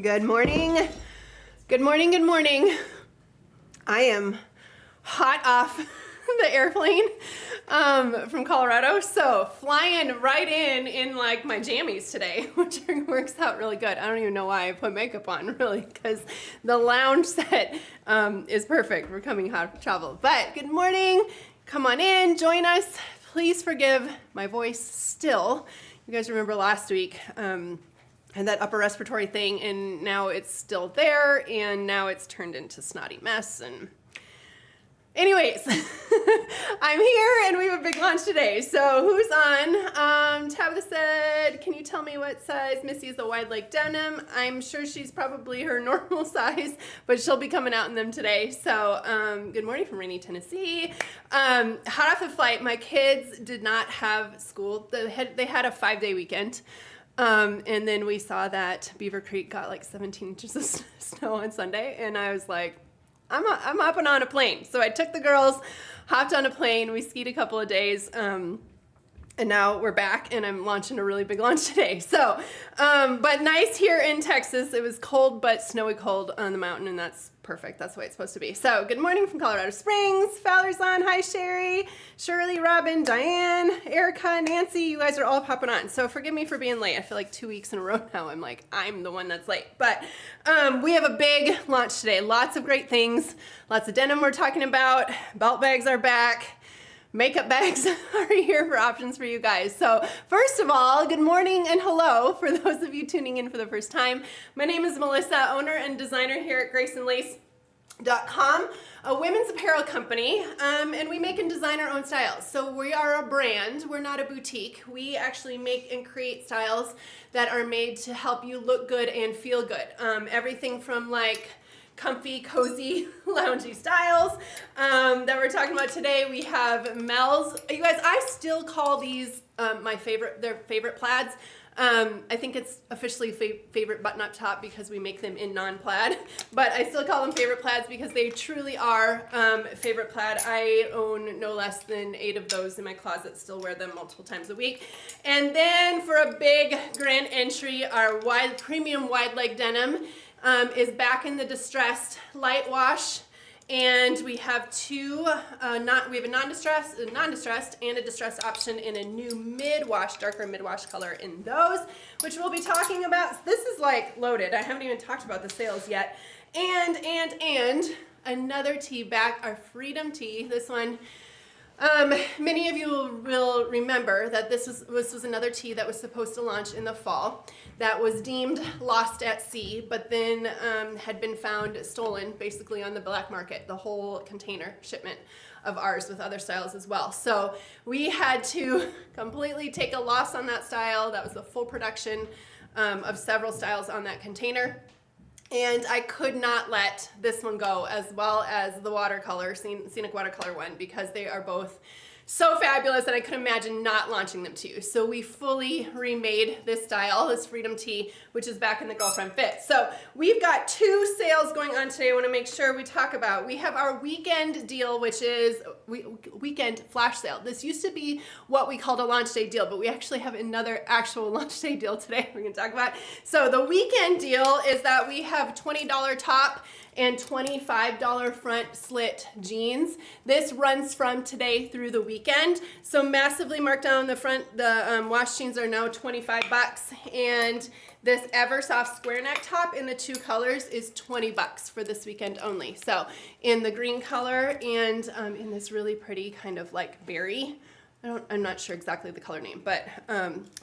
Good morning. Good morning. Good morning. I am hot off the airplane from Colorado, so flying right in like my jammies today, which works out really good. I don't even know why I put makeup on, really, because the lounge set is perfect for coming hot to travel. But good morning. Come on in, join us. Please forgive my voice still. You guys remember last week, and that upper respiratory thing, and now it's still there, and now it's turned into snotty mess. And anyways, I'm here, and we have a big launch today. So who's on? Tabitha said, can you tell me what size Missy is the wide leg denim? I'm sure she's probably her normal size, but she'll be coming out in them today. So good morning from rainy Tennessee. Hot off the flight, my kids did not have school. They had a 5-day weekend. And then we saw that Beaver Creek got like 17 inches of snow on Sunday, and I was like, I'm hopping on a plane. So I took the girls, hopped on a plane, we skied a couple of days, and now we're back, and I'm launching a really big launch today. So, but nice here in Texas. It was cold, but snowy cold on the mountain, and that's perfect. That's the way it's supposed to be. So good morning from Colorado Springs. Fowler's on. Hi, Sherry, Shirley, Robin, Diane, Erica, Nancy. You guys are all popping on. So forgive me for being late. I feel like 2 weeks in a row now I'm the one that's late. But we have a big launch today. Lots of great things. Lots of denim we're talking about. Belt bags are back. Makeup bags are here for options for you guys. So first of all, good morning and hello for those of you tuning in for the first time. My name is Melissa, owner and designer here at GraceandLace.com, a women's apparel company, and we make and design our own styles. So we are a brand, we're not a boutique. We actually make and create styles that are made to help you look good and feel good. Everything from like comfy, cozy, loungy styles that we're talking about today. We have Mel's. You guys, I still call these their favorite plaids. I think it's officially favorite button-up top because we make them in non-plaid, but I still call them favorite plaids because they truly are favorite plaid. I own no less than 8 of those in my closet, still wear them multiple times a week. And then for a big grand entry, our premium wide leg denim is back in the distressed light wash, and we have we have a non-distressed and a distressed option in a new mid-wash, darker mid-wash color in those, which we'll be talking about. This is like loaded. I haven't even talked about the sales yet. And another tee back, our Freedom tee. This one, many of you will remember that this was another tee that was supposed to launch in the fall that was deemed lost at sea, but then had been found stolen basically on the black market, the whole container shipment of ours with other styles as well. So we had to completely take a loss on that style. That was the full production of several styles on that container. And I could not let this one go, as well as the watercolor, scenic watercolor one, because they are both so fabulous that I could imagine not launching them to you. So we fully remade this style, this Freedom tee, which is back in the girlfriend fit. So we've got 2 sales going on today I want to make sure we talk about. We have our weekend deal, which is weekend flash sale. This used to be what we called a launch day deal, but we actually have another actual launch day deal today we're going to talk about. So the weekend deal is that we have $20 top and $25 front slit jeans. This runs from today through the weekend. So massively marked down the front. The wash jeans are now 25 bucks, and this Eversoft square neck top in the 2 colors is 20 bucks for this weekend only. So in the green color and in this really pretty kind of like berry. I'm not sure exactly the color name, but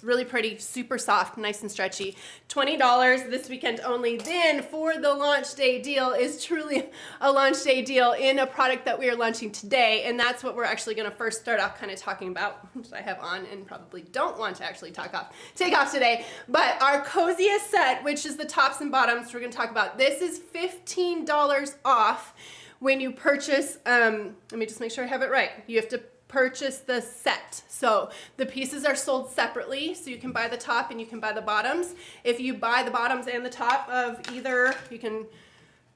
really pretty, super soft, nice and stretchy. $20 this weekend only. Then for the launch day deal is truly a launch day deal in a product that we are launching today, and that's what we're actually going to first start off kind of talking about, which I have on and probably don't want to actually take off today. But our Coziest set, which is the tops and bottoms, we're going to talk about. This is $15 off when you purchase. Let me just make sure I have it right. You have to purchase the set. So the pieces are sold separately, so you can buy the top and you can buy the bottoms. If you buy the bottoms and the top of either, you can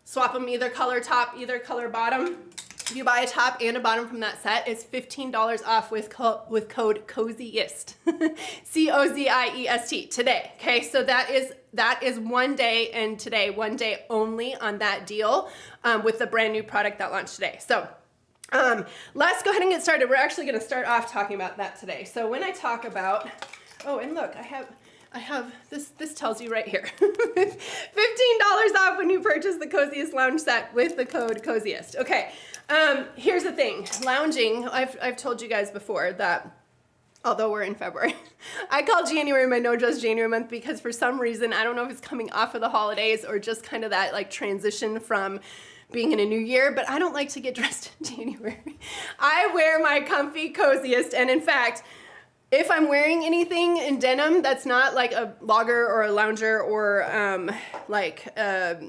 swap them, either color top, either color bottom. If you buy a top and a bottom from that set, it's $15 off with code Coziest. Coziest today. Okay, so that is one day, and today, one day only on that deal with the brand new product that launched today. So let's go ahead and get started. We're actually going to start off talking about that today. So when I talk about, oh, and look, I have this tells you right here, $15 off when you purchase the Coziest lounge set with the code Coziest. Okay, here's the thing, lounging, I've told you guys before that although we're in February, I call January my no dress January month because for some reason, I don't know if it's coming off of the holidays or just kind of that like transition from being in a new year, but I don't like to get dressed in January. I wear my comfy coziest, and in fact, if I'm wearing anything in denim that's not like a logger or a lounger or like a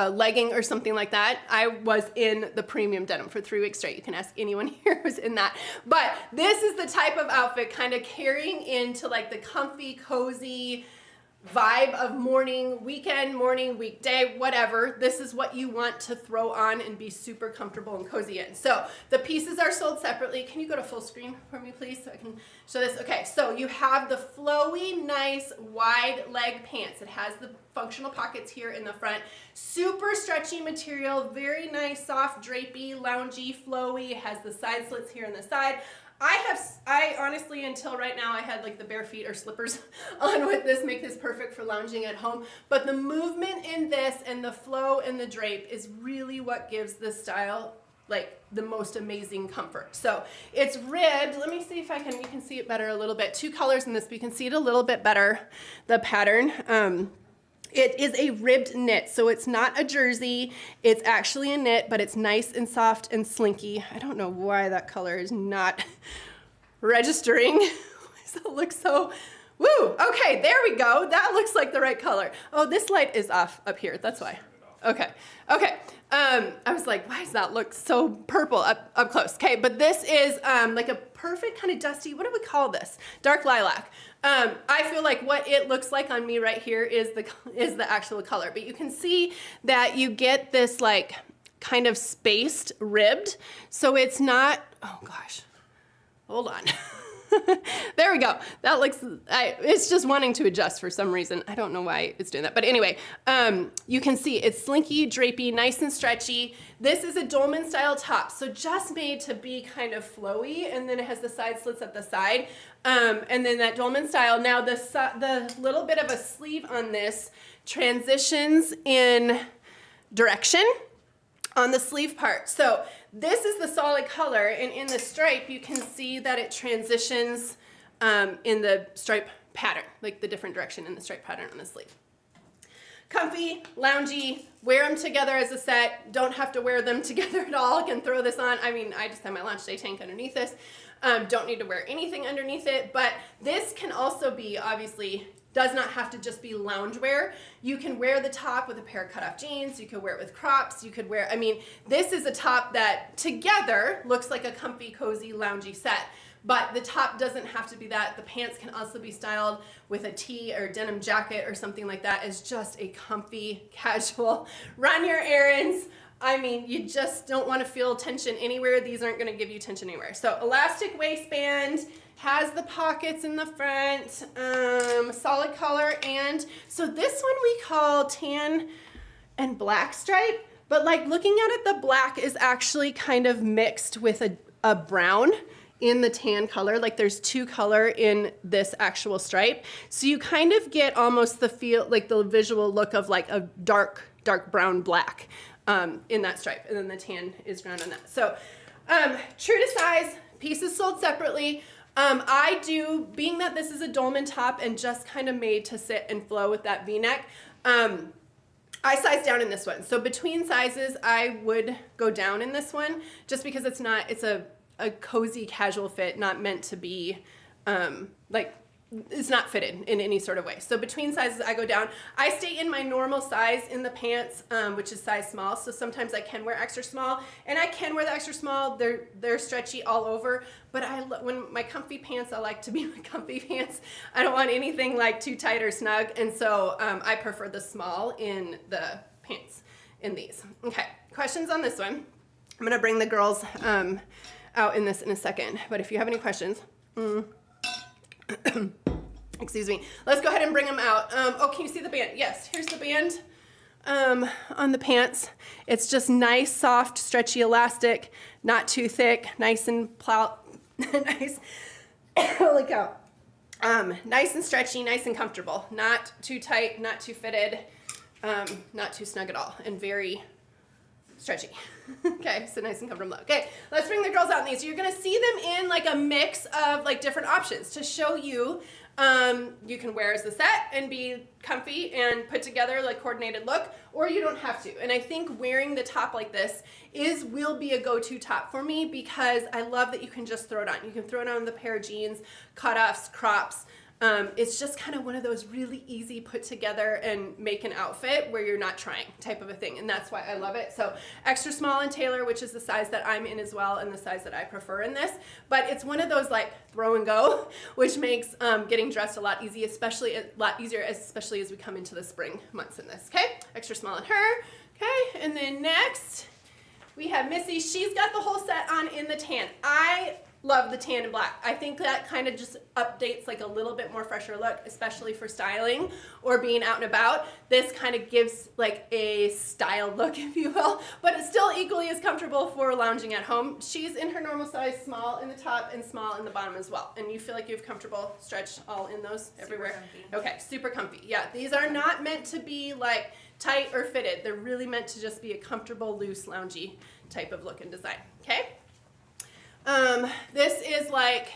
legging or something like that, I was in the premium denim for 3 weeks straight. You can ask anyone here who's in that. But this is the type of outfit kind of carrying into like the comfy, cozy vibe of morning, weekend, morning, weekday, whatever. This is what you want to throw on and be super comfortable and cozy in. So the pieces are sold separately. Can you go to full screen for me, please, so I can show this? Okay, so you have the flowy, nice, wide leg pants. It has the functional pockets here in the front. Super stretchy material, very nice, soft, drapey, loungy, flowy. It has the side slits here on the side. I honestly, until right now, I had like the bare feet or slippers on with this, make this perfect for lounging at home. But the movement in this and the flow and the drape is really what gives this style like the most amazing comfort. So it's ribbed. Let me see if you can see it better a little bit. 2 colors in this, but you can see it a little bit better, the pattern. It is a ribbed knit, so it's not a jersey. It's actually a knit, but it's nice and soft and slinky. I don't know why that color is not registering. It looks so, woo, okay, there we go. That looks like the right color. Oh, this light is off up here, that's why. Okay. I was like, why does that look so purple up close? Okay, but this is like a perfect kind of dusty, what do we call this? Dark lilac. I feel like what it looks like on me right here is the actual color, but you can see that you get this like kind of spaced ribbed, so it's not, oh gosh, hold on. There we go. That looks, it's just wanting to adjust for some reason. I don't know why it's doing that. But anyway, you can see it's slinky, drapey, nice and stretchy. This is a Dolman style top. So just made to be kind of flowy. And then it has the side slits at the side. And then that Dolman style. Now the little bit of a sleeve on this transitions in direction on the sleeve part. So this is the solid color, and in the stripe you can see that it transitions in the stripe pattern, like the different direction in the stripe pattern on the sleeve. Comfy, loungy, wear them together as a set, don't have to wear them together at all, can throw this on. I mean, I just have my launch day tank underneath this. Don't need to wear anything underneath it, but this can also be, obviously, does not have to just be loungewear. You can wear the top with a pair of cutoff jeans. You could wear it with crops. You could wear, I mean, this is a top that together looks like a comfy, cozy, loungy set. But the top doesn't have to be that. The pants can also be styled with a tee or denim jacket or something like that as just a comfy, casual, run your errands. I mean, you just don't want to feel tension anywhere. These aren't going to give you tension anywhere. So elastic waistband, has the pockets in the front, solid color, and so this one we call tan and black stripe, but like looking at it, the black is actually kind of mixed with a brown in the tan color, like there's 2 color in this actual stripe. So you kind of get almost the feel, like the visual look of like a dark brown black in that stripe, and then the tan is ground on that. So true to size, pieces sold separately. I do, being that this is a Dolman top and just kind of made to sit and flow with that V-neck, I size down in this one. So between sizes, I would go down in this one just because it's a cozy casual fit, not meant to be like, it's not fitted in any sort of way. So between sizes, I go down. I stay in my normal size in the pants, which is size small. So sometimes I can wear extra small, and I can wear the extra small. They're stretchy all over. But when my comfy pants, I like to be my comfy pants. I don't want anything like too tight or snug, and so I prefer the small in the pants in these. Okay, questions on this one? I'm gonna bring the girls out in this in a second, but if you have any questions, excuse me, let's go ahead and bring them out. Oh, can you see the band? Yes, here's the band on the pants. It's just nice, soft, stretchy elastic, not too thick, nice and nice, holy cow. Nice and stretchy, nice and comfortable, not too tight, not too fitted, not too snug at all, and very stretchy. Okay, so nice and comfortable. Okay, let's bring the girls out in these. You're gonna see them in like a mix of like different options to show you. You can wear as the set and be comfy and put together like coordinated look, or you don't have to. And I think wearing the top like this will be a go-to top for me because I love that you can just throw it on. You can throw it on with a pair of jeans, cutoffs, crops. It's just kind of one of those really easy put together and make an outfit where you're not trying type of a thing, and that's why I love it. So extra small in Taylor, which is the size that I'm in as well and the size that I prefer in this, but it's one of those like throw and go, which makes getting dressed a lot easier, especially as we come into the spring months in this. Okay, extra small in her. Okay, and then next we have Missy. She's got the whole set on in the tan. I love the tan and black. I think that kind of just updates like a little bit more fresher look, especially for styling or being out and about. This kind of gives like a style look, if you will, but it's still equally as comfortable for lounging at home. She's in her normal size, small in the top and small in the bottom as well. And you feel like you have comfortable stretch all in those everywhere. Okay, super comfy. Yeah, these are not meant to be like tight or fitted. They're really meant to just be a comfortable, loose, loungy type of look and design. Okay. This is like,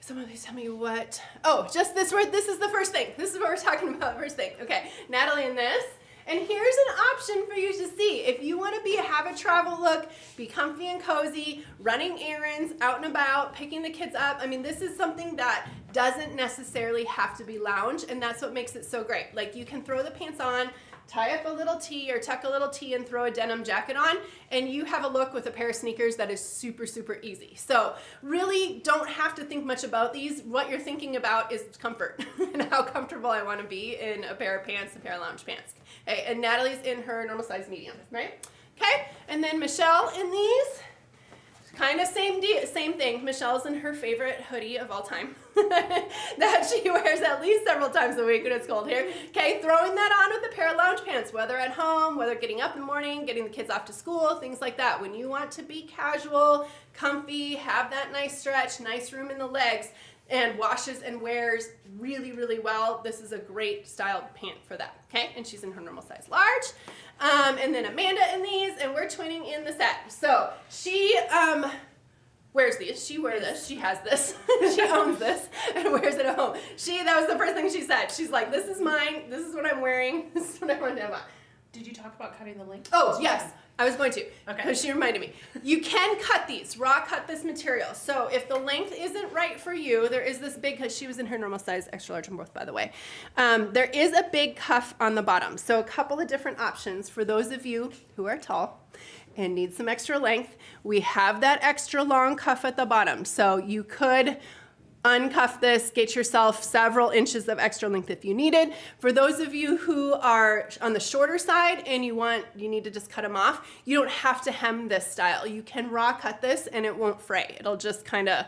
some of these tell me what, oh, just this word, this is the first thing. This is what we're talking about, first thing. Okay, Natalie in this. And here's an option for you to see. If you want to have a travel look, be comfy and cozy, running errands, out and about, picking the kids up. I mean, this is something that doesn't necessarily have to be lounge, and that's what makes it so great. Like you can throw the pants on, tie up a little tee or tuck a little tee and throw a denim jacket on, and you have a look with a pair of sneakers that is super, super easy. So really don't have to think much about these. What you're thinking about is comfort and how comfortable I want to be in a pair of pants, a pair of lounge pants. Okay, and Natalie's in her normal size medium, right? Okay, and then Michelle in these. Kind of same thing. Michelle's in her favorite hoodie of all time that she wears at least several times a week when it's cold here. Okay, throwing that on with a pair of lounge pants, whether at home, whether getting up in the morning, getting the kids off to school, things like that. When you want to be casual, comfy, have that nice stretch, nice room in the legs, and washes and wears really, really well, this is a great style pant for that. Okay, and she's in her normal size large. And then Amanda in these, and we're twinning in the set. So she wears these. She wears this. She has this. She owns this and wears it at home. That was the first thing she said. She's like, this is mine. This is what I'm wearing. This is what I want to have on. Did you talk about cutting the length? Oh, yes. I was going to. Okay. Because she reminded me. You can cut these, raw cut this material. So if the length isn't right for you, there is this big, because she was in her normal size, extra large and both, by the way. There is a big cuff on the bottom. So a couple of different options for those of you who are tall and need some extra length. We have that extra long cuff at the bottom. So you could uncuff this, get yourself several inches of extra length if you needed. For those of you who are on the shorter side and you need to just cut them off, you don't have to hem this style. You can raw cut this and it won't fray. It'll just kind of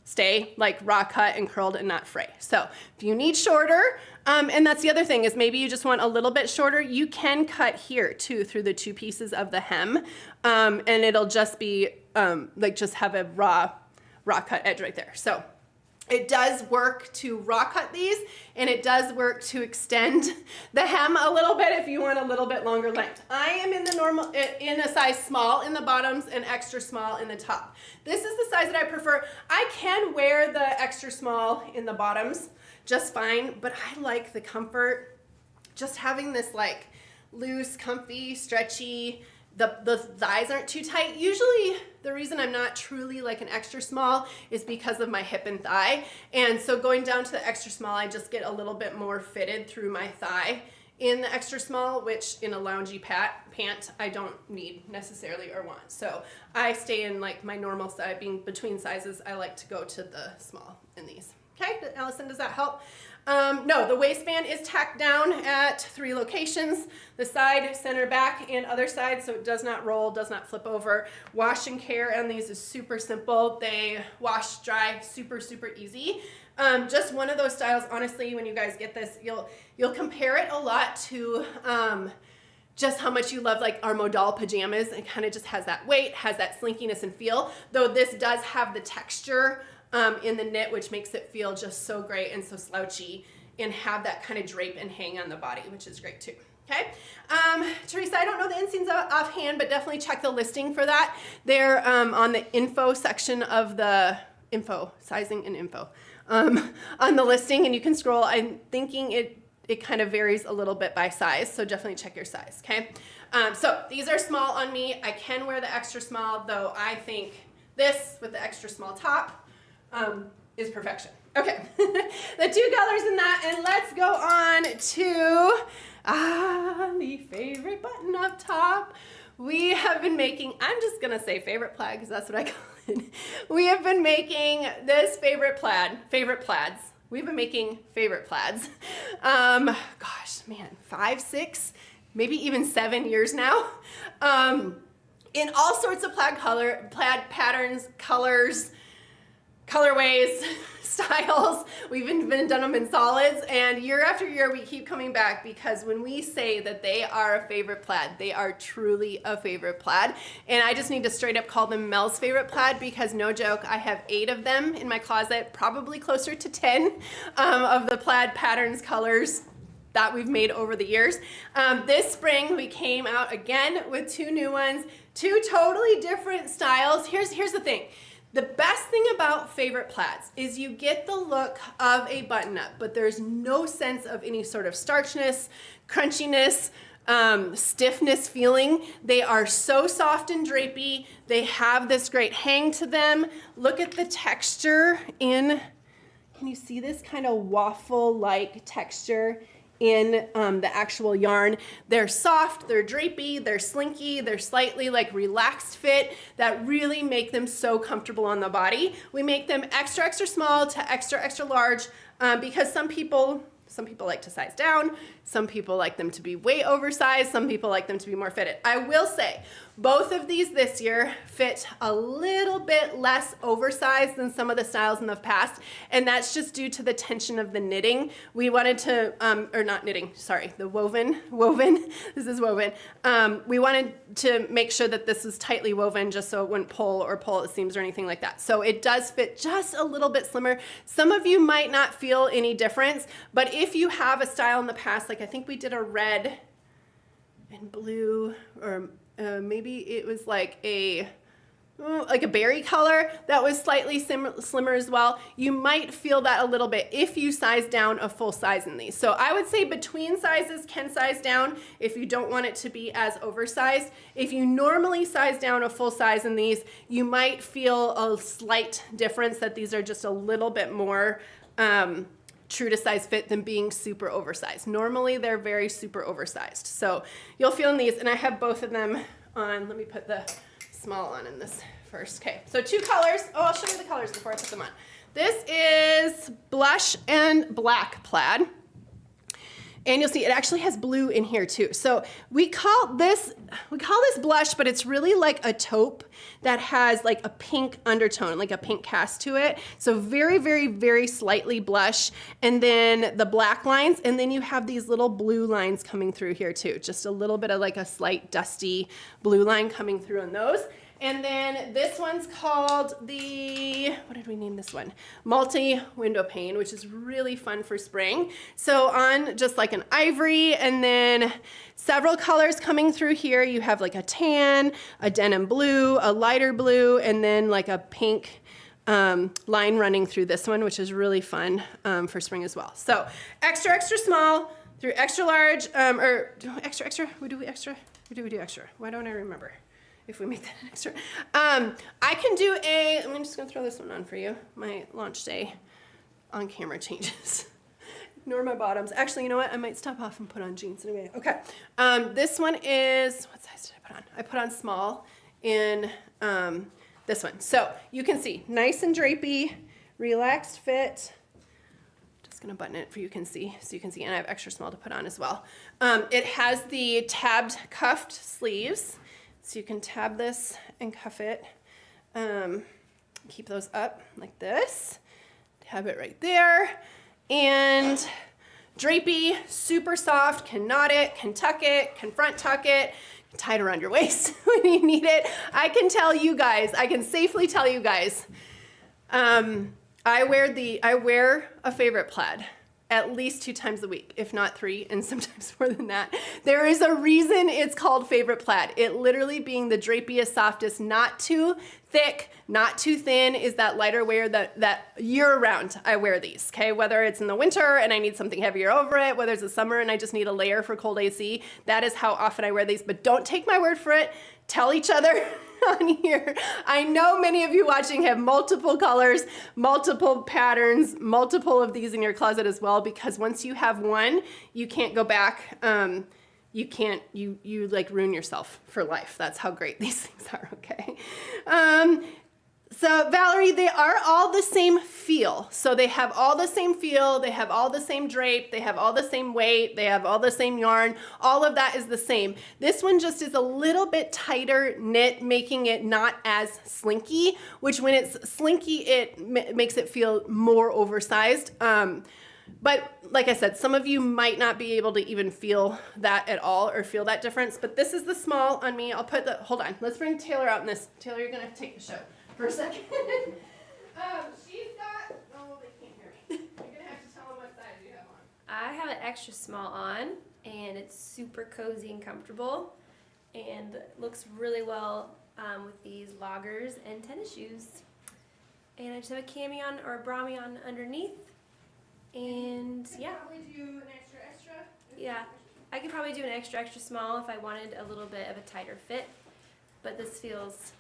stay like raw cut and curled and not fray. So if you need shorter, and that's the other thing is maybe you just want a little bit shorter, you can cut here too through the two pieces of the hem, and it'll just be like just have a raw cut edge right there. So it does work to raw cut these, and it does work to extend the hem a little bit if you want a little bit longer length. I am in a size small in the bottoms and extra small in the top. This is the size that I prefer. I can wear the extra small in the bottoms just fine, but I like the comfort, just having this like loose, comfy, stretchy. The thighs aren't too tight. Usually the reason I'm not truly like an extra small is because of my hip and thigh. And so going down to the extra small, I just get a little bit more fitted through my thigh in the extra small, which in a loungy pant, I don't need necessarily or want. So I stay in like my normal size, being between sizes, I like to go to the small in these. Okay, Allison, does that help? No, the waistband is tacked down at 3 locations, the side, center, back, and other side, so it does not roll, does not flip over. Wash and care on these is super simple. They wash, dry, super, super easy. Just one of those styles, honestly, when you guys get this, you'll compare it a lot to just how much you love like our modal pajamas. It kind of just has that weight, has that slinkiness and feel, though this does have the texture in the knit, which makes it feel just so great and so slouchy and have that kind of drape and hang on the body, which is great too. Okay, Teresa, I don't know the inseams offhand, but definitely check the listing for that. They're on the info section of the info, sizing and info, on the listing, and you can scroll. I'm thinking it kind of varies a little bit by size, so definitely check your size, okay? So these are small on me. I can wear the extra small, though I think this with the extra small top is perfection. Okay, the 2 colors in that, and let's go on to the favorite button up top. We have been making, I'm just gonna say favorite plaid because that's what I call it. We have been making this favorite plaids. We've been making favorite plaids. Gosh, man, 5, 6, maybe even 7 years now. In all sorts of plaid patterns, colors, colorways, styles. We've even done them in solids, and year after year we keep coming back because when we say that they are a favorite plaid, they are truly a favorite plaid. And I just need to straight up call them Mel's favorite plaid because no joke, I have 8 of them in my closet, probably closer to 10 of the plaid patterns, colors that we've made over the years. This spring we came out again with 2 new ones, 2 totally different styles. Here's the thing. The best thing about favorite plaids is you get the look of a button-up, but there's no sense of any sort of starchiness, crunchiness, stiffness feeling. They are so soft and drapey. They have this great hang to them. Look at the texture in, can you see this kind of waffle-like texture in the actual yarn? They're soft, they're drapey, they're slinky, they're slightly like relaxed fit that really make them so comfortable on the body. We make them extra, extra small to extra, extra large because some people like to size down, some people like them to be way oversized, some people like them to be more fitted. I will say, both of these this year fit a little bit less oversized than some of the styles in the past, and that's just due to the tension of the knitting. We wanted to, or not knitting, sorry, the woven, this is woven. We wanted to make sure that this is tightly woven just so it wouldn't pull at seams or anything like that. So it does fit just a little bit slimmer. Some of you might not feel any difference, but if you have a style in the past, like I think we did a red and blue, or maybe it was like a berry color that was slightly slimmer as well. You might feel that a little bit if you size down a full size in these. So I would say between sizes can size down if you don't want it to be as oversized. If you normally size down a full size in these, you might feel a slight difference that these are just a little bit more true to size fit than being super oversized. Normally they're very super oversized. So you'll feel in these, and I have both of them on. Let me put the small on in this first. Okay, so 2 colors. Oh, I'll show you the colors before I put them on. This is blush and black plaid. And you'll see it actually has blue in here too. So we call this blush, but it's really like a taupe that has like a pink undertone, like a pink cast to it. So very, very, very slightly blush. And then the black lines, and then you have these little blue lines coming through here too. Just a little bit of like a slight dusty blue line coming through on those. And then this one's called the, what did we name this one? Multi-window pane, which is really fun for spring. So on just like an ivory, and then several colors coming through here. You have like a tan, a denim blue, a lighter blue, and then like a pink line running through this one, which is really fun for spring as well. So extra, extra small through extra large, or extra, extra, do we do extra? Why don't I remember? If we make that an extra. I can do I'm just gonna throw this one on for you. My launch day on camera changes. Ignore my bottoms. Actually, you know what? I might stop off and put on jeans anyway. Okay, this one is, what size did I put on? I put on small in this one. So you can see, nice and drapey, relaxed fit. just gonna button it for you can see, so you can see, and I have extra small to put on as well. It has the tabbed cuffed sleeves, so you can tab this and cuff it. Keep those up like this. Tab it right there. And drapey, super soft, can knot it, can tuck it, can front tuck it, tie it around your waist when you need it. I can tell you guys, I can safely tell you guys, I wear a favorite plaid at least 2 times a week, if not 3, and sometimes more than that. There is a reason it's called favorite plaid. It literally being the drapiest, softest, not too thick, not too thin, is that lighter wear that year round I wear these, okay? Whether it's in the winter and I need something heavier over it, whether it's the summer and I just need a layer for cold AC, that is how often I wear these, but don't take my word for it. Tell each other on here. I know many of you watching have multiple colors, multiple patterns, multiple of these in your closet as well, because once you have one, you can't go back. You like ruin yourself for life. That's how great these things are, okay? So Valerie, they are all the same feel. So they have all the same feel, they have all the same drape, they have all the same weight, they have all the same yarn, all of that is the same. This one just is a little bit tighter knit, making it not as slinky, which when it's slinky, it makes it feel more oversized. But like I said, some of you might not be able to even feel that at all or feel that difference, but this is the small on me. I'll put the, hold on, let's bring Taylor out in this. Taylor, you're gonna take the show for a second. She's got, oh, they can't hear me. You're gonna have to tell them what size you have on. I have an extra small on, and it's super cozy and comfortable, and looks really well with these loggers and tennis shoes. And I just have a cami on or a brami on underneath. And yeah. Probably do an extra. Yeah. I could probably do an extra small if I wanted a little bit of a tighter fit, but this feels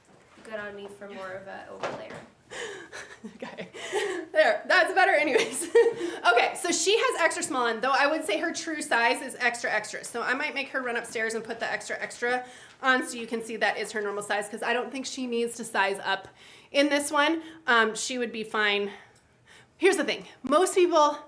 good on me for more of a over layer. Okay, there, that's better anyways. Okay, so she has extra small on, though I would say her true size is extra. So I might make her run upstairs and put the extra on so you can see that is her normal size, because I don't think she needs to size up in this one. She would be fine. Here's the thing, most people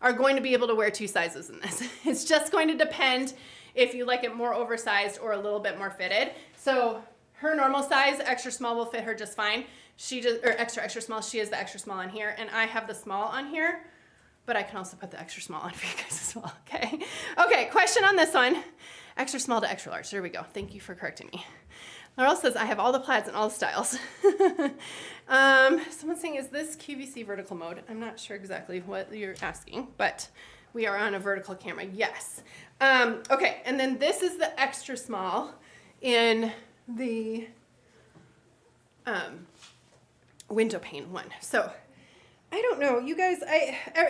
are going to be able to wear 2 sizes in this. It's just going to depend if you like it more oversized or a little bit more fitted. So her normal size, extra small, will fit her just fine. She just, or extra small, she has the extra small on here, and I have the small on here, but I can also put the extra small on for you guys as well, okay? Okay, question on this one. Extra small to extra large, there we go. Thank you for correcting me. Laurel says, I have all the plaids and all the styles. Someone's saying, is this QVC vertical mode? I'm not sure exactly what you're asking, but we are on a vertical camera, yes. Okay, and then this is the extra small in the window pane one. So I don't know, you guys,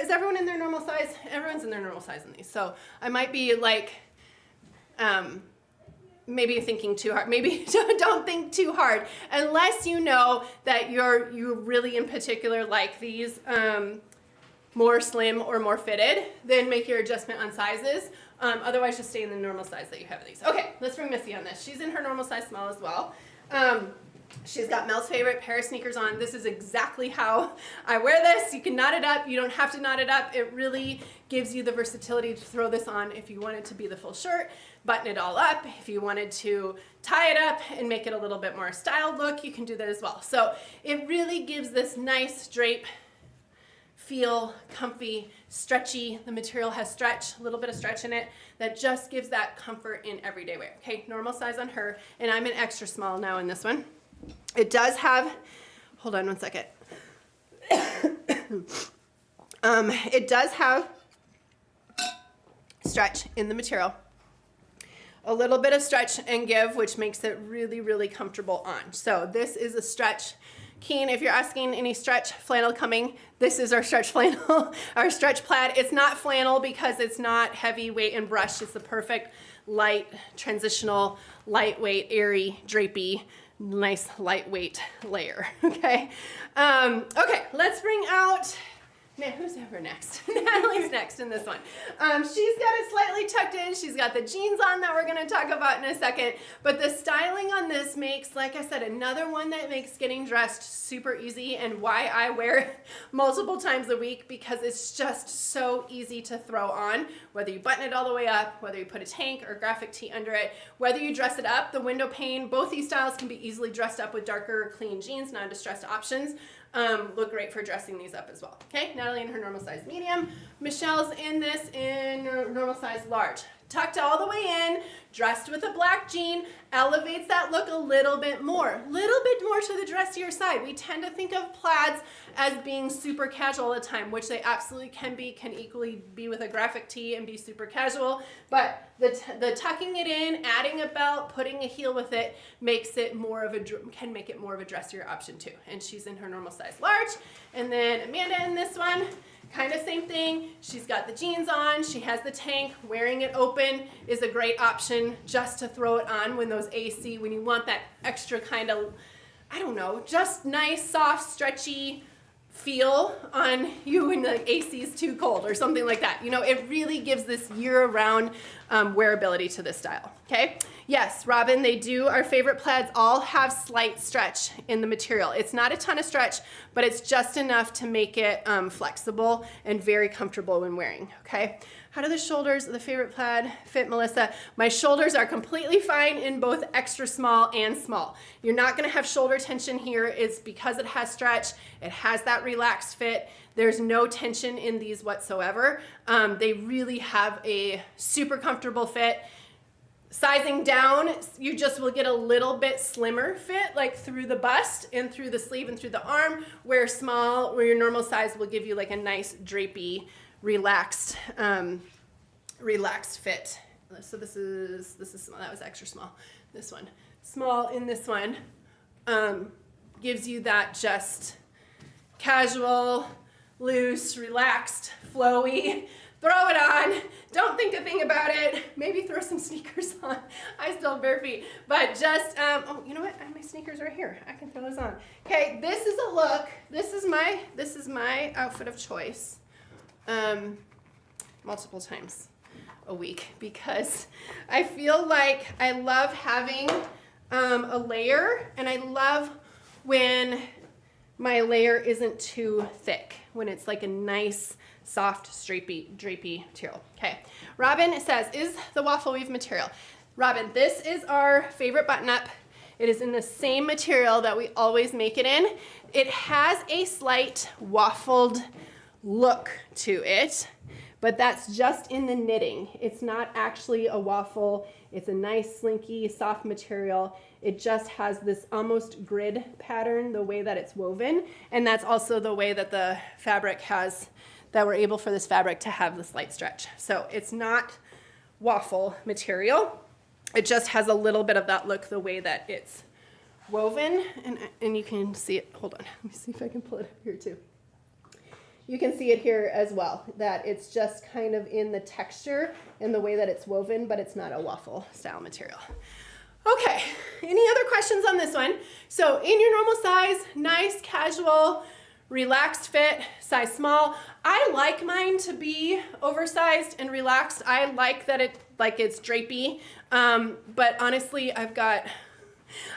is everyone in their normal size? Everyone's in their normal size in these. So I might be like, maybe thinking too hard. Maybe don't think too hard, unless you know that you really in particular like these more slim or more fitted, then make your adjustment on sizes. Otherwise, just stay in the normal size that you have these. Okay, let's bring Missy on this. She's in her normal size small as well. She's got Mel's favorite pair of sneakers on. This is exactly how I wear this. You can knot it up. You don't have to knot it up. It really gives you the versatility to throw this on if you want it to be the full shirt, button it all up. If you wanted to tie it up and make it a little bit more styled look, you can do that as well. So it really gives this nice drape feel, comfy, stretchy. The material has stretch, a little bit of stretch in it, that just gives that comfort in everyday wear. Okay, normal size on her, and I'm an extra small now in this one. It does have, hold on one second. It does have stretch in the material. A little bit of stretch and give, which makes it really, really comfortable on. So this is a stretch. Keen, if you're asking any stretch flannel coming, this is our stretch flannel, our stretch plaid. It's not flannel because it's not heavy weight and brushed. It's the perfect light, transitional, lightweight, airy, drapey, nice lightweight layer, okay? Okay, let's bring out Man, who's ever next? Natalie's next in this one. She's got it slightly tucked in. She's got the jeans on that we're going to talk about in a second. But the styling on this makes, like I said, another one that makes getting dressed super easy, and why I wear it multiple times a week, because it's just so easy to throw on, whether you button it all the way up, whether you put a tank or graphic tee under it, whether you dress it up, the window pane, both these styles can be easily dressed up with darker, clean jeans, non-distressed options. Look great for dressing these up as well. Okay, Natalie in her normal size medium. Michelle's in this in normal size large. Tucked all the way in, dressed with a black jean, elevates that look a little bit more to the dressier side. We tend to think of plaids as being super casual all the time, which they absolutely can be, can equally be with a graphic tee and be super casual, but the tucking it in, adding a belt, putting a heel with it makes it more of a, can make it more of a dressier option too. And she's in her normal size large. And then Amanda in this one, kind of same thing. She's got the jeans on, she has the tank. Wearing it open is a great option just to throw it on when those AC, when you want that extra kind of, I don't know, just nice, soft, stretchy feel on you when the AC is too cold or something like that. You know, it really gives this year-round wearability to this style, okay? Yes, Robin, they do. Our favorite plaids all have slight stretch in the material. It's not a ton of stretch, but it's just enough to make it flexible and very comfortable when wearing, okay? How do the shoulders of the favorite plaid fit, Melissa? My shoulders are completely fine in both extra small and small. You're not gonna have shoulder tension here. It's because it has stretch, it has that relaxed fit. There's no tension in these whatsoever. They really have a super comfortable fit. Sizing down, you just will get a little bit slimmer fit, like through the bust and through the sleeve and through the arm, where your normal size will give you like a nice drapey, relaxed fit. So this is small. That was extra small. This one, small in this one, gives you that just casual, loose, relaxed, flowy. Throw it on. Don't think a thing about it. Maybe throw some sneakers on. I still have bare feet, but just oh, you know what? I have my sneakers right here. I can throw those on. Okay, this is a look. This is my outfit of choice. Multiple times a week, because I feel like I love having a layer, and I love when my layer isn't too thick, when it's like a nice, soft, drapey material. Okay, Robin says, is the waffle weave material? Robin, this is our favorite button up. It is in the same material that we always make it in. It has a slight waffled look to it, but that's just in the knitting. It's not actually a waffle. It's a nice, slinky, soft material. It just has this almost grid pattern, the way that it's woven, and that's also the way that the fabric has, that we're able for this fabric to have this light stretch. So it's not waffle material. It just has a little bit of that look, the way that it's woven, and you can see it. Hold on, let me see if I can pull it up here too. You can see it here as well, that it's just kind of in the texture and the way that it's woven, but it's not a waffle style material. Okay, any other questions on this one? So in your normal size, nice, casual, relaxed fit, size small. I like mine to be oversized and relaxed. I like that it's drapey, but honestly, I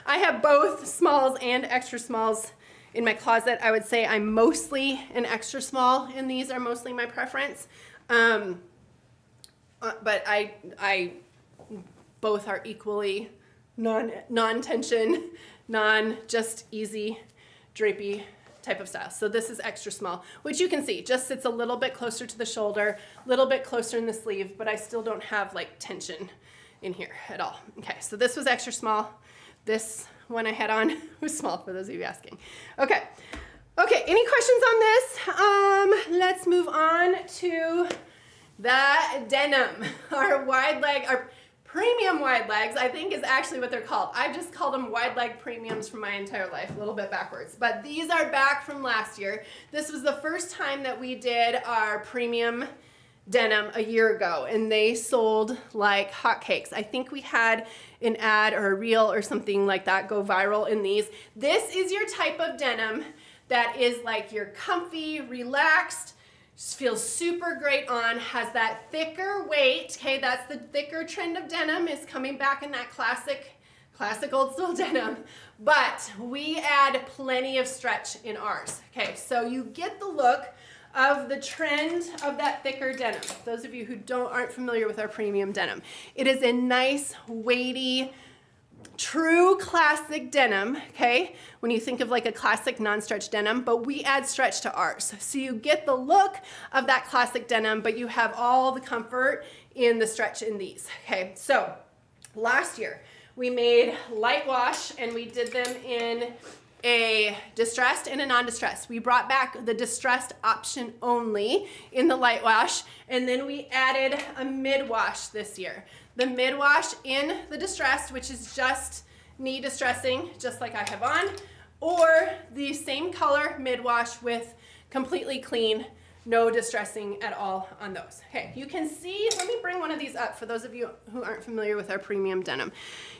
have both smalls and extra smalls in my closet. I would say I'm mostly an extra small, and these are mostly my preference. But I both are equally non-tension, just easy, drapey type of style. So this is extra small, which you can see just sits a little bit closer to the shoulder, a little bit closer in the sleeve, but I still don't have like tension in here at all. Okay, so this was extra small. This one I had on was small, for those of you asking. Okay, any questions on this? Let's move on to the denim. Our wide leg, our premium wide legs, I think is actually what they're called. I've just called them wide leg premiums for my entire life, a little bit backwards. But these are back from last year. This was the first time that we did our premium denim a year ago, and they sold like hotcakes. I think we had an ad or a reel or something like that go viral in these. This is your type of denim that is like your comfy, relaxed, Feels super great on, has that thicker weight. Okay, that's the thicker trend of denim, is coming back in that classic old style denim, but we add plenty of stretch in ours. Okay, so you get the look of the trend of that thicker denim. Those of you who aren't familiar with our premium denim, it is a nice, weighty, true classic denim, okay? When you think of like a classic non-stretch denim, but we add stretch to ours. So you get the look of that classic denim, but you have all the comfort in the stretch in these, okay? So last year, we made light wash and we did them in a distressed and a non-distressed. We brought back the distressed option only in the light wash, and then we added a mid-wash this year. The mid-wash in the distressed, which is just knee distressing, just like I have on, or the same color mid-wash with completely clean, no distressing at all on those. Okay, you can see, let me bring one of these up for those of you who aren't familiar with our premium denim.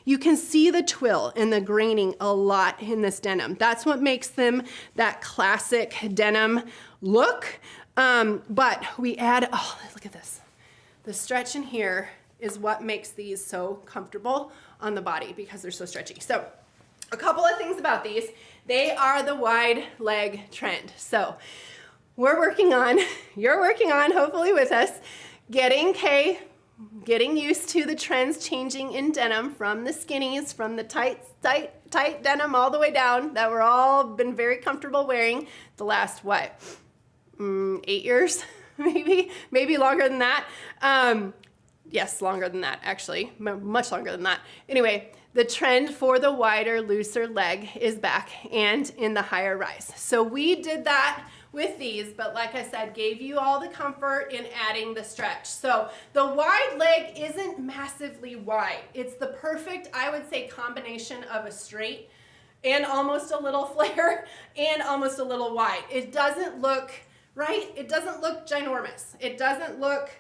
You can see the twill and the graining a lot in this denim. That's what makes them that classic denim look. But we add, oh, look at this. The stretch in here is what makes these so comfortable on the body because they're so stretchy. So a couple of things about these. They are the wide leg trend. So you're working on, hopefully with us, getting used to the trends changing in denim from the skinnies, from the tight denim all the way down that we're all been very comfortable wearing the last, 8 years, maybe longer than that. Yes, longer than that, actually, much longer than that. Anyway, the trend for the wider, looser leg is back and in the higher rise. So we did that with these, but like I said, gave you all the comfort in adding the stretch. So the wide leg isn't massively wide. It's the perfect, I would say, combination of a straight and almost a little flare and almost a little wide. It doesn't look, right? It doesn't look ginormous. It doesn't look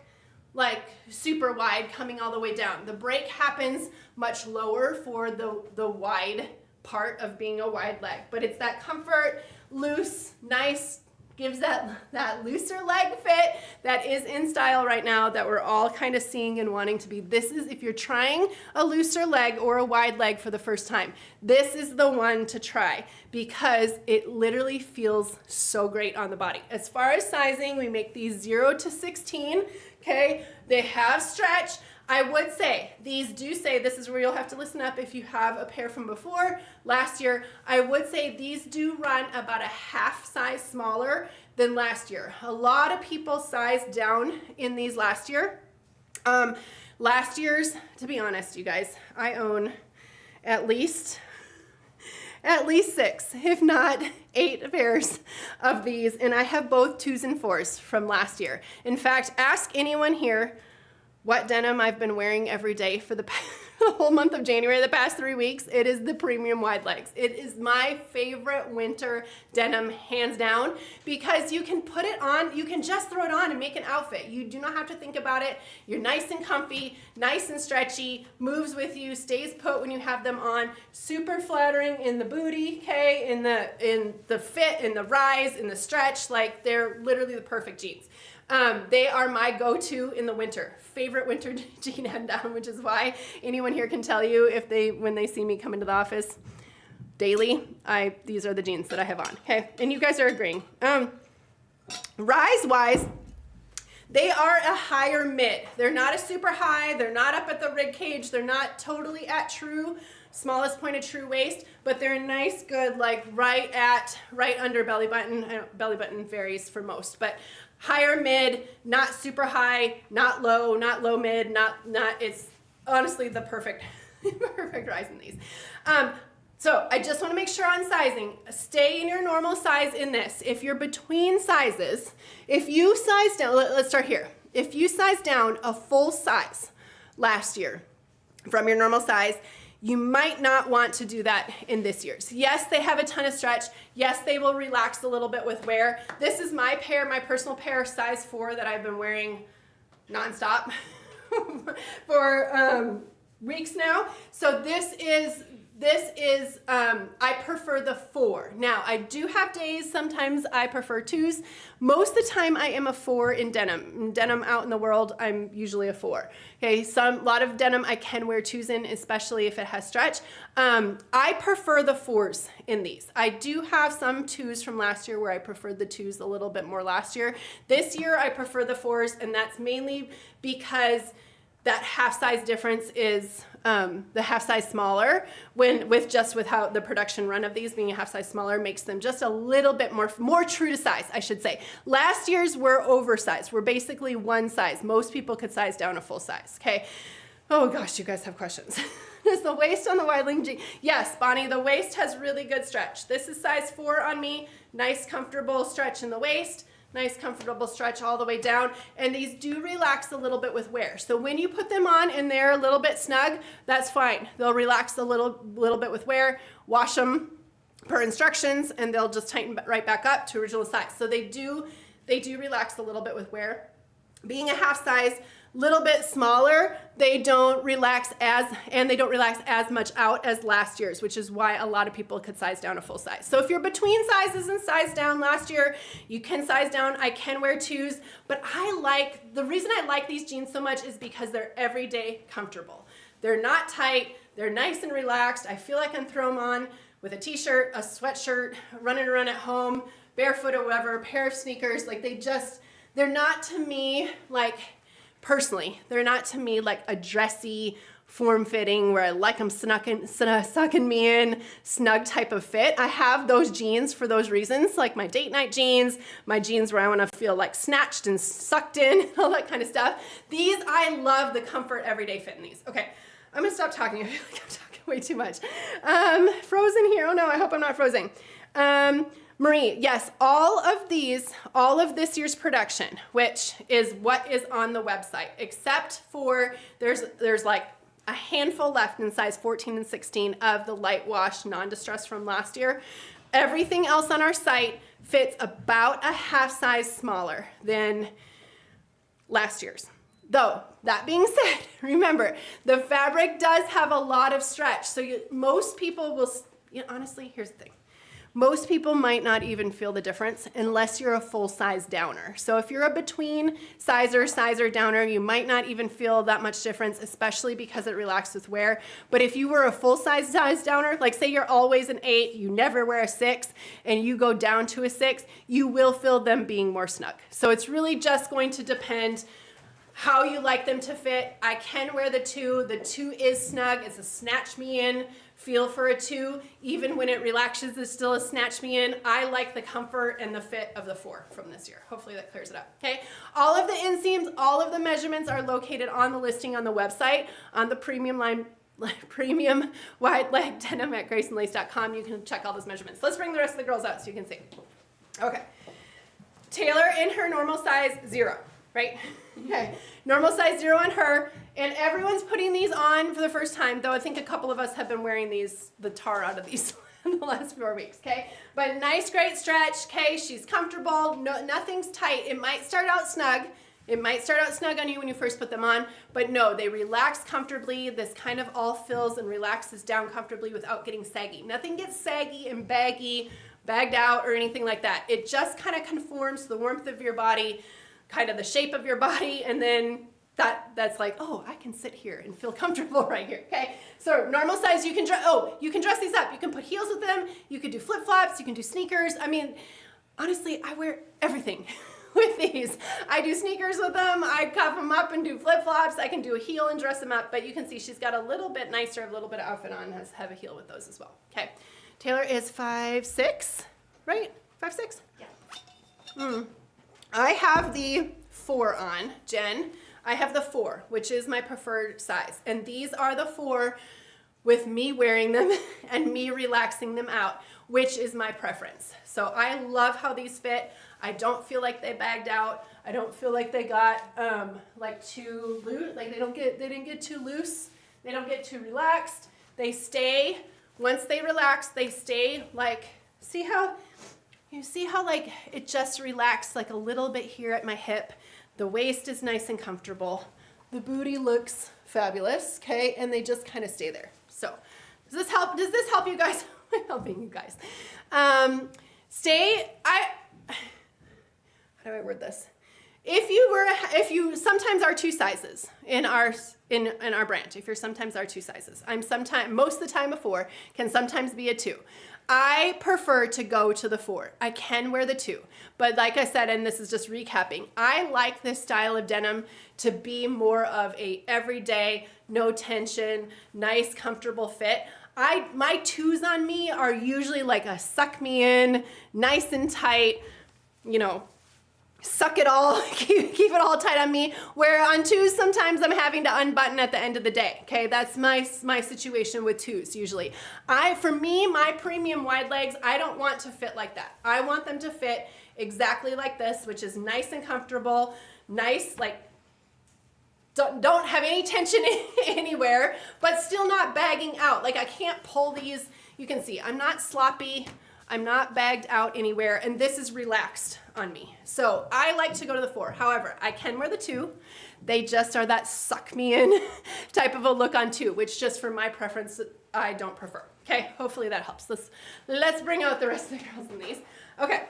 like super wide coming all the way down. The break happens much lower for the wide part of being a wide leg, but it's that comfort, loose, nice, gives that looser leg fit that is in style right now that we're all kind of seeing and wanting to be. This is, if you're trying a looser leg or a wide leg for the first time, this is the one to try because it literally feels so great on the body. As far as sizing, we make these 0 to 16, okay? They have stretch. I would say, these do say, this is where you'll have to listen up if you have a pair from before, last year, I would say these do run about a half size smaller than last year. A lot of people sized down in these last year. Last year's, to be honest, you guys, I own at least 6, if not 8 pairs of these, and I have both 2s and 4s from last year. In fact, ask anyone here what denim I've been wearing every day for the whole month of January, the past 3 weeks. It is the premium wide legs. It is my favorite winter denim, hands down, because you can put it on, you can just throw it on and make an outfit. You do not have to think about it. You're nice and comfy, nice and stretchy, moves with you, stays put when you have them on, super flattering in the booty, okay, in the fit, in the rise, in the stretch, like they're literally the perfect jeans. They are my go-to in the winter, favorite winter jean hand down, which is why anyone here can tell you when they see me come into the office daily, these are the jeans that I have on, okay? And you guys are agreeing. Rise-wise, they are a higher mid. They're not a super high, they're not up at the rib cage, they're not totally at true, smallest point of true waist, but they're nice, good, like right under belly button. Belly button varies for most, but higher mid, not super high, not low mid, not it's honestly the perfect rise in these. So I just want to make sure on sizing, stay in your normal size in this. If you're between sizes, if you size down, let's start here. If you size down a full size last year from your normal size, you might not want to do that in this year's. Yes, they have a ton of stretch. Yes, they will relax a little bit with wear. This is my pair, my personal pair, size 4 that I've been wearing nonstop for weeks now. So this is This is, I prefer the 4. Now, I do have days, sometimes I prefer 2s. Most of the time I am a 4 in denim. In denim out in the world, I'm usually a 4. Okay, a lot of denim I can wear 2s in, especially if it has stretch. I prefer the 4s in these. I do have some 2s from last year where I preferred the 2s a little bit more last year. This year I prefer the 4s, and that's mainly because that half size difference is the half size smaller with how the production run of these being a half size smaller makes them just a little bit more true to size, I should say. Last year's were oversized. We're basically one size. Most people could size down a full size, okay? Oh gosh, you guys have questions. Is the waist on the wide leg jean? Yes, Bonnie, the waist has really good stretch. This is size 4 on me. Nice, comfortable stretch in the waist. Nice, comfortable stretch all the way down. And these do relax a little bit with wear. So when you put them on and they're a little bit snug, that's fine. They'll relax a little bit with wear. Wash them per instructions and they'll just tighten right back up to original size. So they do relax a little bit with wear. Being a half size, little bit smaller, they don't relax as much out as last year's, which is why a lot of people could size down a full size. So if you're between sizes and size down last year, you can size down. I can wear 2s, but the reason I like these jeans so much is because they're everyday comfortable. They're not tight, they're nice and relaxed. I feel like I can throw them on with a t-shirt, a sweatshirt, running around at home, barefoot or whatever, a pair of sneakers. Like they're not to me like, personally, they're not to me like a dressy, form-fitting where I like them sucking me in, snug type of fit. I have those jeans for those reasons, like my date night jeans, my jeans where I want to feel like snatched and sucked in, all that kind of stuff. These, I love the comfort everyday fit in these. Okay, I'm gonna stop talking. I feel like I'm talking way too much. Frozen here. Oh no, I hope I'm not frozen. Marie, yes, all of this year's production, which is what is on the website, except for there's like a handful left in size 14 and 16 of the light wash non-distress from last year. Everything else on our site fits about a half size smaller than last year's. Though, that being said, remember, the fabric does have a lot of stretch. So most people will, honestly, here's the thing. Most people might not even feel the difference unless you're a full size downer. So if you're a between sizer downer, you might not even feel that much difference, especially because it relaxes with wear. But if you were a full size downer, like say you're always an 8, you never wear a 6, and you go down to a 6, you will feel them being more snug. So it's really just going to depend how you like them to fit. I can wear the 2. The 2 is snug. It's a snatch me in feel for a 2. Even when it relaxes, it's still a snatch me in. I like the comfort and the fit of the 4 from this year. Hopefully that clears it up, okay? All of the inseams, all of the measurements are located on the listing on the website, on the premium wide leg denim at graceandlace.com. You can check all those measurements. Let's bring the rest of the girls out so you can see. Okay. Taylor in her normal size 0. Right? Okay. Normal size 0 on her. And everyone's putting these on for the first time, though I think a couple of us have been wearing the tar out of these in the last 4 weeks, okay? But nice, great stretch, okay? She's comfortable. No, nothing's tight. It might start out snug. It might start out snug on you when you first put them on, but no, they relax comfortably. This kind of all fills and relaxes down comfortably without getting saggy. Nothing gets saggy and bagged out or anything like that. It just kind of conforms to the warmth of your body, kind of the shape of your body, and then that's like, oh, I can sit here and feel comfortable right here, okay? So normal size, you can dress these up. You can put heels with them. You could do flip-flops. You can do sneakers. I mean, honestly, I wear everything with these. I do sneakers with them. I cuff them up and do flip-flops. I can do a heel and dress them up, but you can see she's got a little bit nicer, a little bit of outfit on, have a heel with those as well, okay? Taylor is 5'6", right? 5'6"? Yeah. I have the 4 on, Jen. I have the 4, which is my preferred size. And these are the 4 with me wearing them and me relaxing them out, which is my preference. So I love how these fit. I don't feel like they bagged out. I don't feel like they got like too loose. Like they didn't get too loose. They don't get too relaxed. They stay, once they relax, they stay like, see how like it just relaxed like a little bit here at my hip. The waist is nice and comfortable. The booty looks fabulous, okay? And they just kind of stay there. So Does this help? Does this help you guys? I'm helping you guys. How do I word this? If you sometimes are two sizes in our brand, if you're sometimes are two sizes, most of the time a 4, can sometimes be a 2. I prefer to go to the 4. I can wear the 2, but like I said, and this is just recapping, I like this style of denim to be more of a everyday, no tension, nice, comfortable fit. My 2s on me are usually like a suck me in, nice and tight, you know, suck it all, keep it all tight on me, where on 2s sometimes I'm having to unbutton at the end of the day. Okay, that's my situation with 2s usually. For me, my premium wide legs, I don't want to fit like that. I want them to fit exactly like this, which is nice and comfortable, nice, like don't have any tension anywhere, but still not bagging out. Like I can't pull these, you can see I'm not sloppy, I'm not bagged out anywhere, and this is relaxed on me. So I like to go to the 4. However, I can wear the 2. They just are that suck me in type of a look on 2, which just for my preference, I don't prefer. Okay, hopefully that helps. Let's bring out the rest of the girls in these. Okay,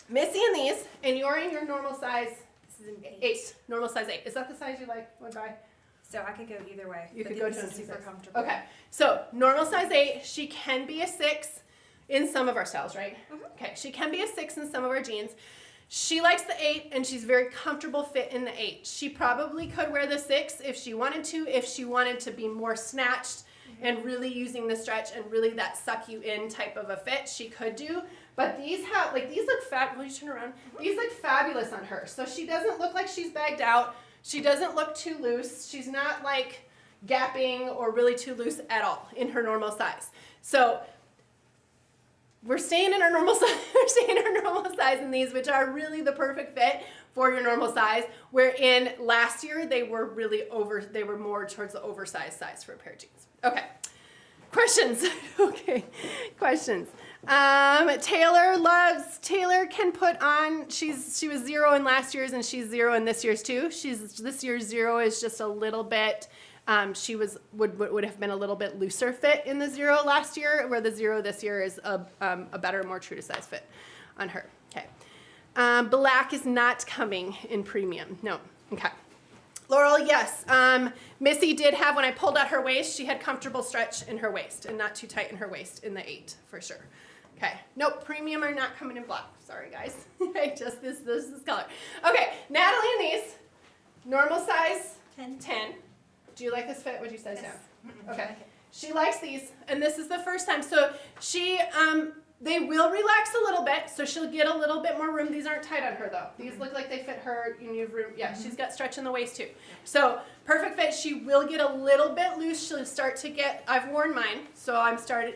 Missy in these, and you're in your normal size. This is an 8. Normal size 8. Is that the size you like? Would buy? So I could go either way. You could but go this to is a super 6. comfortable. Okay, so normal size 8. She can be a 6 in some of our styles, right? Mm-hmm. Okay, she can be a 6 in some of our jeans. She likes the 8, and she's very comfortable fit in the 8. She probably could wear the 6 if she wanted to be more snatched and really using the stretch and really that suck you in type of a fit, she could do. But these look fat. Will you turn around? These look fabulous on her. So she doesn't look like she's bagged out. She doesn't look too loose. She's not like gapping or really too loose at all in her normal size. So we're staying in our normal size. We're staying in our normal size in these, which are really the perfect fit for your normal size. Wherein last year they were more towards the oversized size for a pair of jeans. Okay, questions. Okay, questions. Taylor can put on. She was 0 in last year's, and she's 0 in this year's too. This year's 0 is just a little bit. She would have been a little bit looser fit in the 0 last year, where the 0 this year is a better, more true to size fit on her. Okay. Black is not coming in premium. No. Okay. Laurel, yes. Missy did have, when I pulled out her waist, she had comfortable stretch in her waist and not too tight in her waist in the 8 for sure. Okay. Nope. Premium are not coming in black. Sorry, guys. Just this color. Okay. Natalie in these. Normal size 10. Do you like this fit? What'd you size down? Okay. She likes these, and this is the first time. So they will relax a little bit, so she'll get a little bit more room. These aren't tight on her though. These look like they fit her. You have room. Yeah, she's got stretch in the waist too. So perfect fit. She will get a little bit loose. She'll start to get. I've worn mine, so I'm started.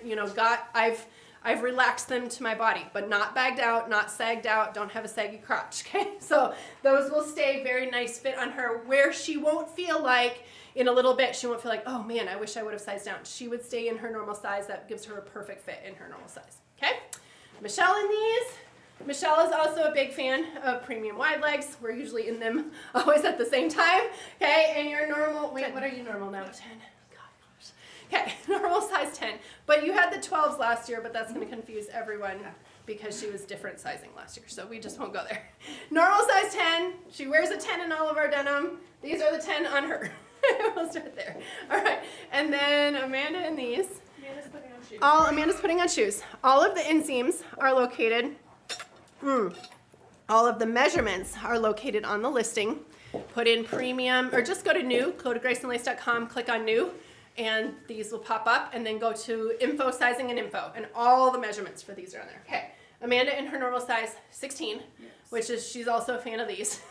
I've relaxed them to my body, but not bagged out, not sagged out. Don't have a saggy crotch. Okay, so those will stay very nice fit on her, where she won't feel like. In a little bit, she won't feel like, oh man, I wish I would have sized down. She would stay in her normal size. That gives her a perfect fit in her normal size. Okay? Michelle in these. Michelle is also a big fan of premium wide legs. We're usually in them always at the same time. Okay? And your normal, wait, what are you normal now? 10. Gosh. Okay, normal size 10. But you had the 12s last year, but that's going to confuse everyone because she was different sizing last year. So we just won't go there. Normal size 10. She wears a 10 in all of our denim. These are the 10 on her. We'll start there. All right. And then Amanda in these. Amanda's putting on shoes. Amanda's putting on shoes. All of the inseams are located. All of the measurements are located on the listing. Put in premium, or just go to new, go to graceandlace.com, click on new, and these will pop up, and then go to info, sizing, and info, and all the measurements for these are on there. Okay. Amanda in her normal size 16, which is, she's also a fan of these.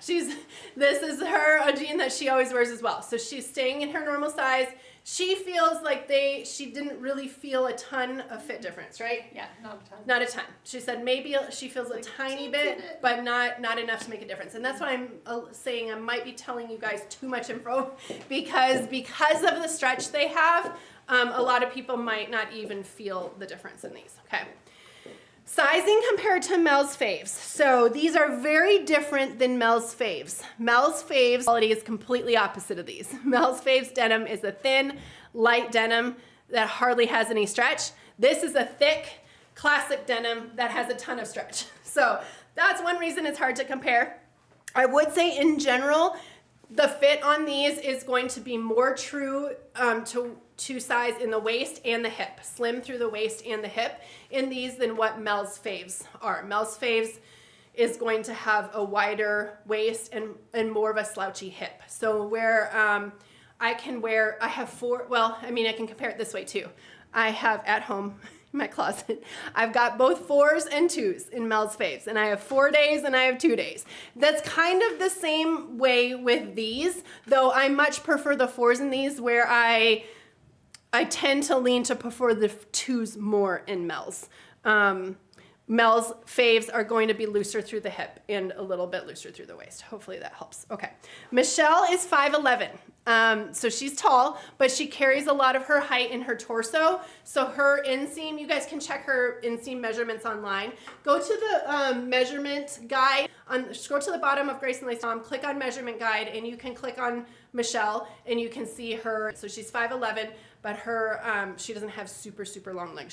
This is a jean that she always wears as well. So she's staying in her normal size. She feels like she didn't really feel a ton of fit difference, right? Yeah, not a ton. Not a ton. She said maybe she feels a tiny bit, but not enough to make a difference. And that's why I'm saying I might be telling you guys too much info because of the stretch they have, a lot of people might not even feel the difference in these. Okay. Sizing compared to Mel's Faves. So these are very different than Mel's Faves. Mel's Faves quality is completely opposite of these. Mel's Faves denim is a thin, light denim. that hardly has any stretch. This is a thick, classic denim that has a ton of stretch. So that's one reason it's hard to compare. I would say in general, the fit on these is going to be more true to size in the waist and the hip, slim through the waist and the hip in these than what Mel's Faves are. Mel's Faves is going to have a wider waist and more of a slouchy hip. So where I have four, well, I mean, I can compare it this way too. I have at home in my closet, I've got both 4s and 2s in Mel's Faves, and I have 4 days and I have 2 days. That's kind of the same way with these, though I much prefer the 4s in these, where I tend to lean to prefer the 2s more in Mel's. Mel's Faves are going to be looser through the hip and a little bit looser through the waist. Hopefully that helps. Okay. Michelle is 5'11". So she's tall, but she carries a lot of her height in her torso. So her inseam, you guys can check her inseam measurements online. Go to the measurement guide. Scroll to the bottom of Grace and Lace.com, click on measurement guide, and you can click on Michelle and you can see her. So she's 5'11", but her she doesn't have super long legs.